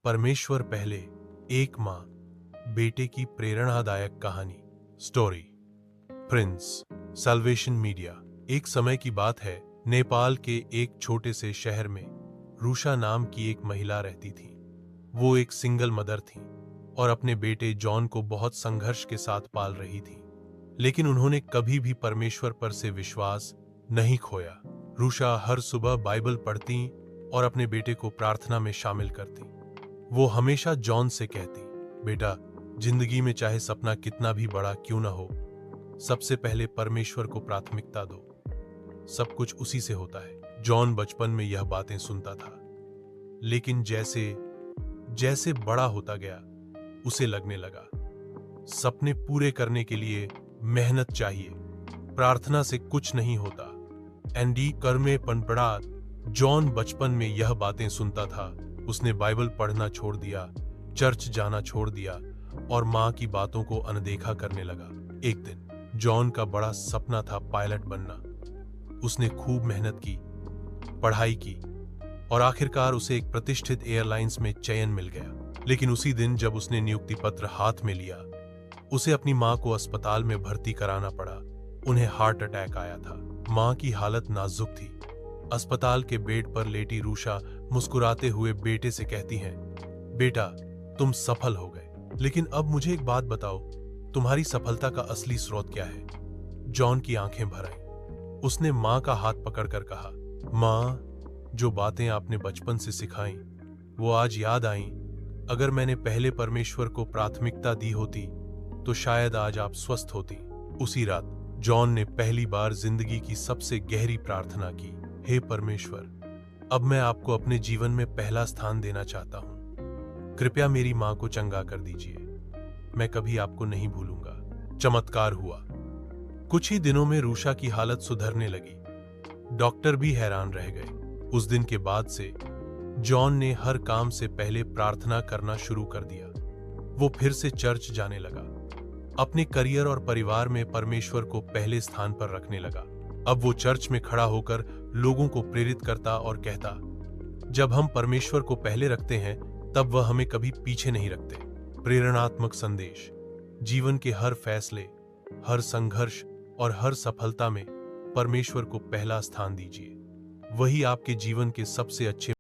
परमेश्वर पहले। एक माँ बेटे की प्रेरणादायक कहानी। Story Prince salvation media. एक समय की बात है, नेपाल के एक छोटे से शहर में रूषा नाम की एक महिला रहती थी। वो एक सिंगल मदर थी और अपने बेटे जॉन को बहुत संघर्ष के साथ पाल रही थी, लेकिन उन्होंने कभी भी परमेश्वर पर से विश्वास नहीं खोया। रूषा हर सुबह बाइबल पढ़ती और अपने बेटे को प्रार्थना में शामिल करती। वो हमेशा जॉन से कहती, बेटा, जिंदगी में चाहे सपना कितना भी बड़ा क्यों ना हो, सबसे पहले परमेश्वर को प्राथमिकता दो, सब कुछ उसी से होता है। जॉन बचपन में यह बातें सुनता था, लेकिन जैसे जैसे बड़ा होता गया उसे लगने लगा सपने पूरे करने के लिए मेहनत चाहिए, प्रार्थना से कुछ नहीं होता। एंडी कर्मे पनपड़ा। जॉन बचपन में यह बातें सुनता था। उसने बाइबल पढ़ना छोड़ दिया, चर्च जाना छोड़ दिया और माँ की बातों को अनदेखा करने लगा। एक दिन जॉन का बड़ा सपना था पायलट बनना। उसने खूब मेहनत की, पढ़ाई की और आखिरकार उसे एक प्रतिष्ठित एयरलाइंस में चयन मिल गया। लेकिन उसी दिन जब उसने नियुक्ति पत्र हाथ में लिया, उसे अपनी माँ को अस्पताल में भर्ती कराना पड़ा। उन्हें हार्ट अटैक आया था। माँ की हालत नाजुक थी। अस्पताल के बेड पर लेटी रूषा मुस्कुराते हुए बेटे से कहती है, बेटा, तुम सफल हो गए, लेकिन अब मुझे एक बात बताओ, तुम्हारी सफलता का असली स्रोत क्या है? जॉन की आंखें भर आईं। उसने माँ का हाथ पकड़कर कहा, माँ, जो बातें आपने बचपन से सिखाई वो आज याद आईं। अगर मैंने पहले परमेश्वर को प्राथमिकता दी होती तो शायद आज आप स्वस्थ होती। उसी रात जॉन ने पहली बार जिंदगी की सबसे गहरी प्रार्थना की, हे परमेश्वर, अब मैं आपको अपने जीवन में पहला स्थान देना चाहता हूं। कृपया मेरी मां को चंगा कर दीजिए, मैं कभी आपको नहीं भूलूंगा। चमत्कार हुआ। कुछ ही दिनों में रूषा की हालत सुधरने लगी। डॉक्टर भी हैरान रह गए। उस दिन के बाद से जॉन ने हर काम से पहले प्रार्थना करना शुरू कर दिया। वो फिर से चर्च जाने लगा, अपने करियर और परिवार में परमेश्वर को पहले स्थान पर रखने लगा। अब वो चर्च में खड़ा होकर लोगों को प्रेरित करता और कहता, जब हम परमेश्वर को पहले रखते हैं तब वह हमें कभी पीछे नहीं रखते। प्रेरणात्मक संदेश। जीवन के हर फैसले, हर संघर्ष और हर सफलता में परमेश्वर को पहला स्थान दीजिए। वही आपके जीवन के सबसे अच्छे